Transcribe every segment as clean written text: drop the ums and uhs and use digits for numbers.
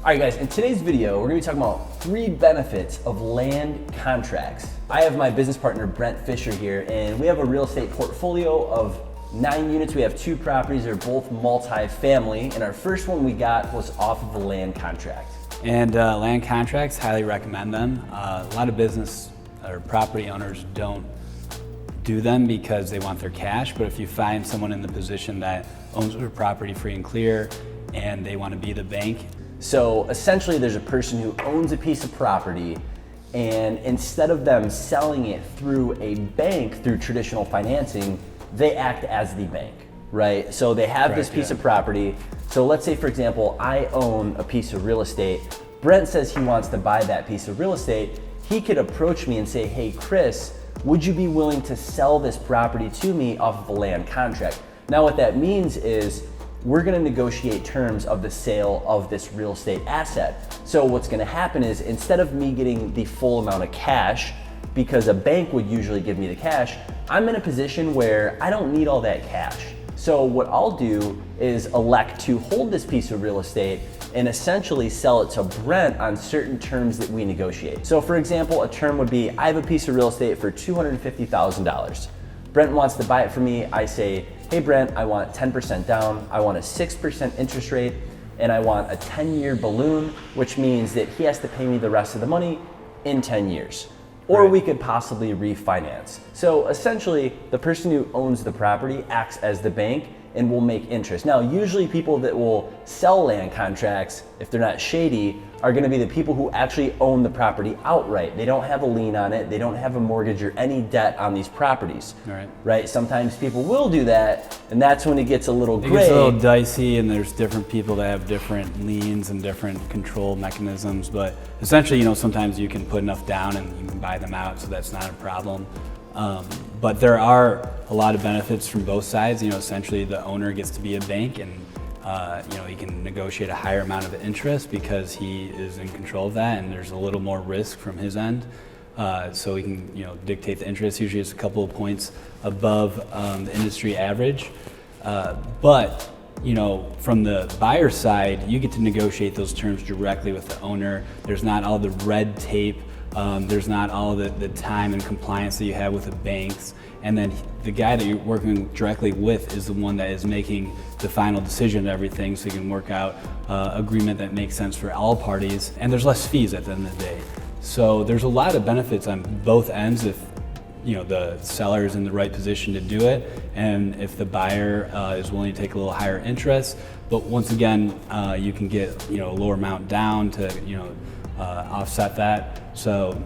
All right guys, in today's video, we're gonna be talking about 3 benefits of land contracts. I have my business partner, Brent Fisher here, and we have a real estate portfolio of 9 units. We have 2 properties, they're both multi-family, and our first one we got was off of a land contract. And land contracts, highly recommend them. A lot of business or property owners don't do them because they want their cash, but if you find someone in the position that owns their property free and clear and they want to be the bank. So essentially there's a person who owns a piece of property, and instead of them selling it through a bank through traditional financing, they act as the bank, right? So they have this piece of property. So let's say, for example, I own a piece of real estate. Brent says he wants to buy that piece of real estate. He could approach me and say, hey, Chris, would you be willing to sell this property to me off of a land contract? Now what that means is we're gonna negotiate terms of the sale of this real estate asset. So what's gonna happen is instead of me getting the full amount of cash, because a bank would usually give me the cash, I'm in a position where I don't need all that cash. So what I'll do is elect to hold this piece of real estate and essentially sell it to Brent on certain terms that we negotiate. So for example, a term would be, I have a piece of real estate for $250,000. Brent wants to buy it for me. I say, hey Brent, I want 10% down, I want a 6% interest rate, and I want a 10-year balloon, which means that he has to pay me the rest of the money in 10 years. Or we could possibly refinance. So essentially, the person who owns the property acts as the bank and will make interest. Now, usually people that will sell land contracts, if they're not shady, are gonna be the people who actually own the property outright. They don't have a lien on it, they don't have a mortgage or any debt on these properties, right? Sometimes people will do that, and that's when it gets a little gray. It gets a little dicey, and there's different people that have different liens and different control mechanisms, but essentially, you know, sometimes you can put enough down and you can buy them out, so that's not a problem. But there are a lot of benefits from both sides. You know, essentially the owner gets to be a bank, and you know, he can negotiate a higher amount of interest because he is in control of that, and there's a little more risk from his end. So he can, you know, dictate the interest. Usually it's a couple of points above the industry average. But you know, from the buyer side, you get to negotiate those terms directly with the owner. There's not all the red tape. There's not all the time and compliance that you have with the banks. And then the guy that you're working directly with is the one that is making the final decision of everything, so you can work out agreement that makes sense for all parties. And there's less fees at the end of the day. So there's a lot of benefits on both ends if, you know, the seller is in the right position to do it, and if the buyer is willing to take a little higher interest. But once again, you can get, you know, a lower amount down to, you know, offset that. So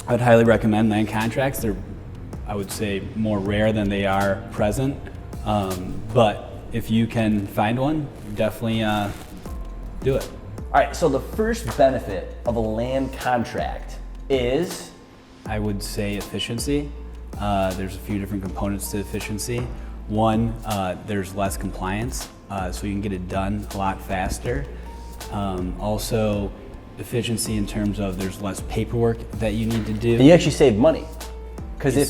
I'd highly recommend land contracts. They're, I would say, more rare than they are present. But if you can find one, definitely do it. All right, so the first benefit of a land contract is? I would say efficiency. There's a few different components to efficiency. One, there's less compliance, so you can get it done a lot faster. Also, efficiency in terms of there's less paperwork that you need to do. And you actually save money. Because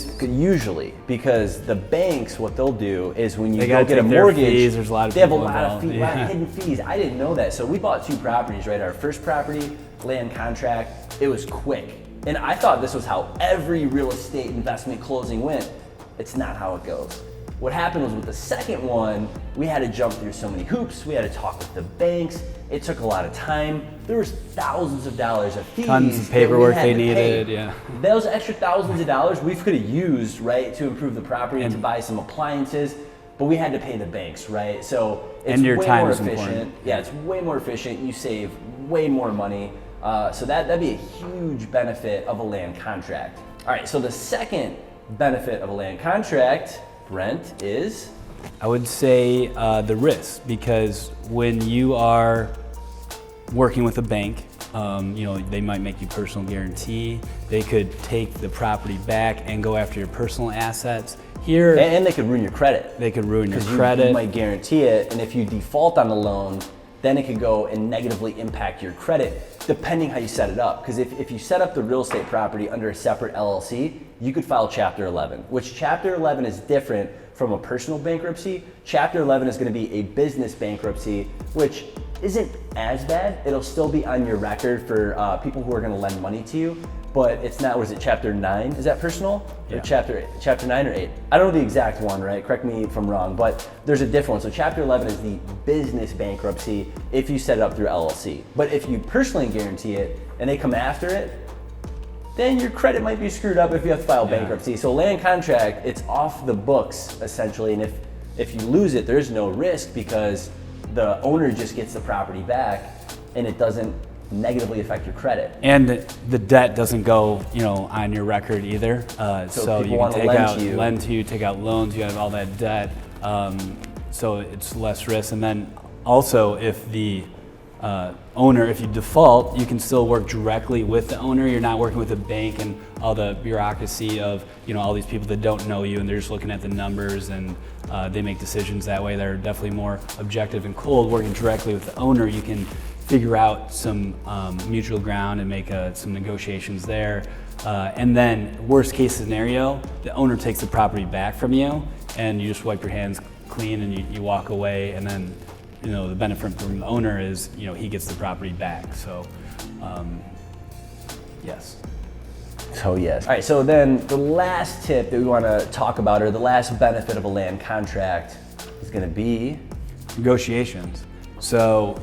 the banks, what they'll do is when you go get a mortgage, fees, there's a lot of they have a people lot of involved. fees, a lot of hidden fees. I didn't know that. So we bought 2 properties, right? Our first property, land contract, it was quick. And I thought this was how every real estate investment closing went. It's not how it goes. What happened was with the second one, we had to jump through so many hoops. We had to talk with the banks. It took a lot of time. There was thousands of dollars of fees. Tons of paperwork they needed, yeah. Those extra thousands of dollars we could have used, right, to improve the property and to buy some appliances, but we had to pay the banks, right? So it's and your way time more is efficient. important. Yeah, it's way more efficient. You save way more money. So that'd be a huge benefit of a land contract. All right, so the second benefit of a land contract, Brent, is? I would say the risk, because when you are working with a bank, you know, they might make you personal guarantee. They could take the property back and go after your personal assets. Here, and they could ruin your credit. They could ruin your credit. You might guarantee it, and if you default on the loan, then it could go and negatively impact your credit, depending how you set it up. Because if you set up the real estate property under a separate LLC, you could file Chapter 11, which Chapter 11 is different from a personal bankruptcy. Chapter 11 is going to be a business bankruptcy, which isn't as bad. It'll still be on your record for people who are going to lend money to you, but it's not, what is it, chapter 9? Is that personal? Yeah. Or chapter 9 or 8? I don't know the exact one, right? Correct me if I'm wrong, but there's a different one. So chapter 11 is the business bankruptcy if you set it up through LLC. But if you personally guarantee it and they come after it, then your credit might be screwed up if you have to file bankruptcy. So land contract, it's off the books essentially, and if you lose it, there's no risk because the owner just gets the property back and it doesn't negatively affect your credit. And the debt doesn't go, on your record either. So you can lend to you, take out loans, you have all that debt. So it's less risk. And then also if the owner, if you default, you can still work directly with the owner. You're not working with a bank and all the bureaucracy of, all these people that don't know you and they're just looking at the numbers and they make decisions that way. They're definitely more objective and cold. Working directly with the owner, you can figure out some mutual ground and make some negotiations there. And then worst case scenario, the owner takes the property back from you and you just wipe your hands clean and you walk away, and then the benefit from the owner is he gets the property back. So yes. So yes. All right, so then the last tip that we want to talk about, or the last benefit of a land contract, is going to be negotiations. So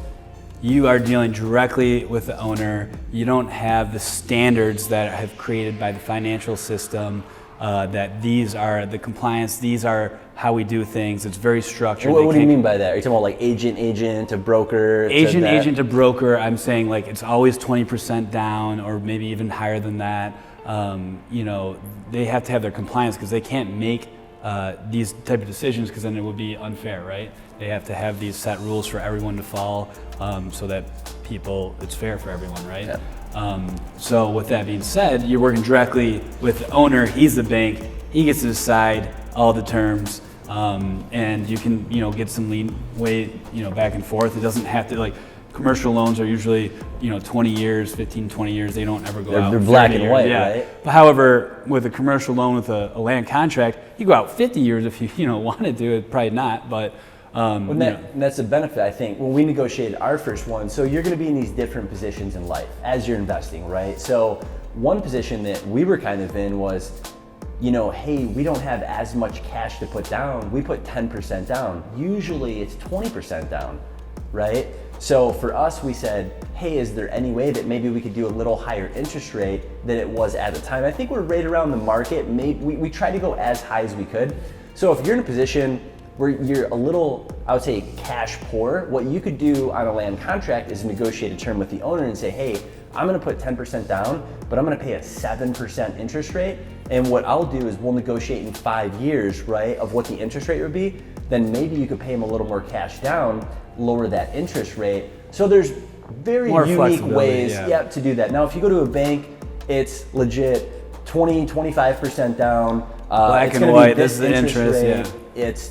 you are dealing directly with the owner. You don't have the standards that have created by the financial system, that these are the compliance, these are how we do things. It's very structured. What do you mean by that? Are you talking about like agent to broker? Agent to broker, I'm saying like it's always 20% down or maybe even higher than that. They have to have their compliance because they can't make these type of decisions because then it would be unfair, right? They have to have these set rules for everyone to follow so that it's fair for everyone, right? Yeah. So with that being said, you're working directly with the owner. He's the bank. He gets to decide all the terms, and you can, get some leeway, back and forth. It doesn't have to, commercial loans are usually, 20 years, 15, 20 years. They don't ever go out. They're black and white, yeah. right? But however, with a commercial loan with a land contract, you go out 50 years if you, wanted to. It probably not, but. And that's a benefit, I think, when we negotiated our first one. So you're going to be in these different positions in life as you're investing, right? So one position that we were kind of in was, hey, we don't have as much cash to put down. We put 10% down. Usually it's 20% down, right? So for us, we said, hey, is there any way that maybe we could do a little higher interest rate than it was at the time? I think we're right around the market. Maybe we tried to go as high as we could. So if you're in a position where you're a little, I would say, cash poor, what you could do on a land contract is negotiate a term with the owner and say, hey, I'm gonna put 10% down, but I'm gonna pay a 7% interest rate. And what I'll do is we'll negotiate in 5 years, right, of what the interest rate would be. Then maybe you could pay them a little more cash down, lower that interest rate. So there's very unique ways to do that. Now, if you go to a bank, it's legit 20, 25% down. Black and white, this is the interest, rate. It's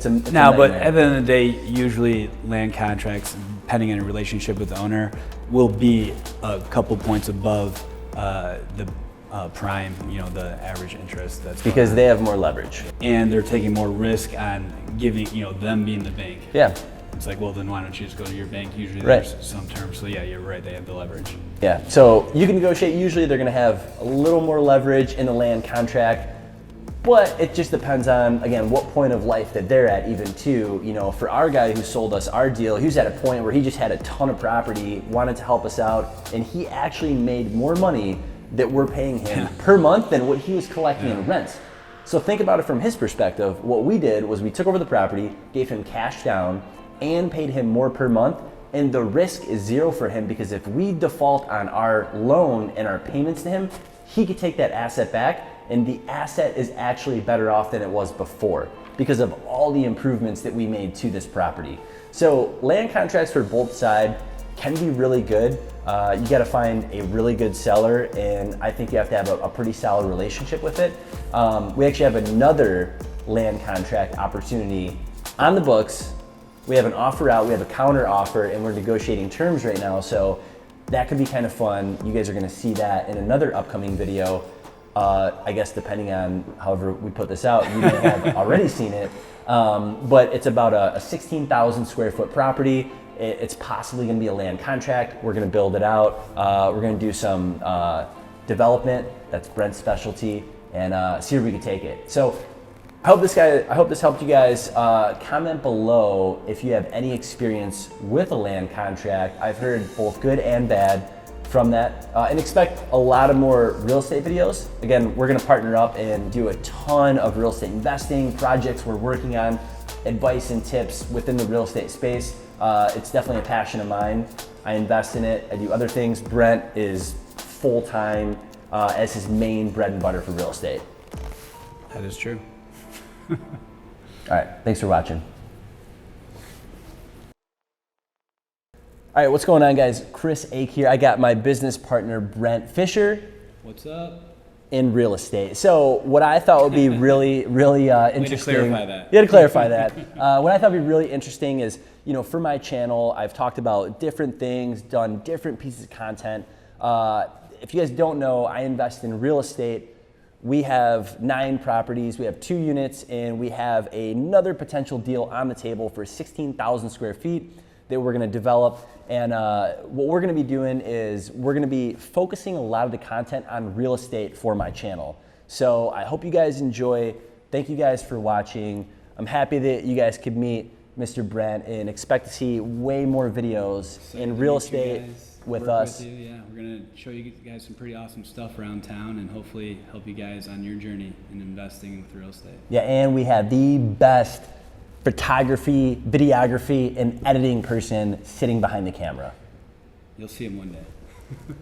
a now, but at the end of the day, usually land contracts, depending on your relationship with the owner, will be a couple points above the prime, the average interest. That's because they have more leverage, and they're taking more risk on giving, them being the bank. Yeah. It's like, well, then why don't you just go to your bank? Usually there's some terms. So yeah, you're right. They have the leverage. Yeah. So you can negotiate. Usually they're going to have a little more leverage in the land contract. But it just depends on, again, what point of life that they're at even too. For our guy who sold us our deal, he was at a point where he just had a ton of property, wanted to help us out, and he actually made more money that we're paying him per month than what he was collecting in rents. So think about it from his perspective. What we did was we took over the property, gave him cash down, and paid him more per month. And the risk is zero for him because if we default on our loan and our payments to him, he could take that asset back, and the asset is actually better off than it was before because of all the improvements that we made to this property. So land contracts for both sides can be really good. You got to find a really good seller, and I think you have to have a pretty solid relationship with it. We actually have another land contract opportunity on the books. We have an offer out, we have a counter offer, and we're negotiating terms right now. So that could be kind of fun. You guys are going to see that in another upcoming video. I guess depending on however we put this out, you may have already seen it. But it's about a 16,000 square foot property. It's possibly going to be a land contract. We're going to build it out. We're going to do some development. That's Brent's specialty, and see where we can take it. So I hope this helped you guys. Comment below if you have any experience with a land contract. I've heard both good and bad from that, and expect a lot of more real estate videos. Again, we're gonna partner up and do a ton of real estate investing projects we're working on, advice and tips within the real estate space. It's definitely a passion of mine. I invest in it. I do other things. Brent is full-time as his main bread and butter for real estate. That is true. All right, thanks for watching. All right, what's going on, guys? Chris Ake here. I got my business partner, Brent Fisher. What's up? In real estate. So what I thought would be really interesting. Way to clarify that. You had to clarify that. What I thought would be really interesting is, you know, for my channel, I've talked about different things, done different pieces of content. If you guys don't know, I invest in real estate. We have 9 properties, we have 2 units, and we have another potential deal on the table for 16,000 square feet that we're gonna develop. And what we're gonna be doing is we're gonna be focusing a lot of the content on real estate for my channel. So I hope you guys enjoy. Thank you guys for watching. I'm happy that you guys could meet Mr. Brent and expect to see way more videos in real estate with us. Yeah, we're gonna show you guys some pretty awesome stuff around town and hopefully help you guys on your journey in investing with real estate. Yeah, and we have the best photography, videography, and editing person sitting behind the camera. You'll see him one day.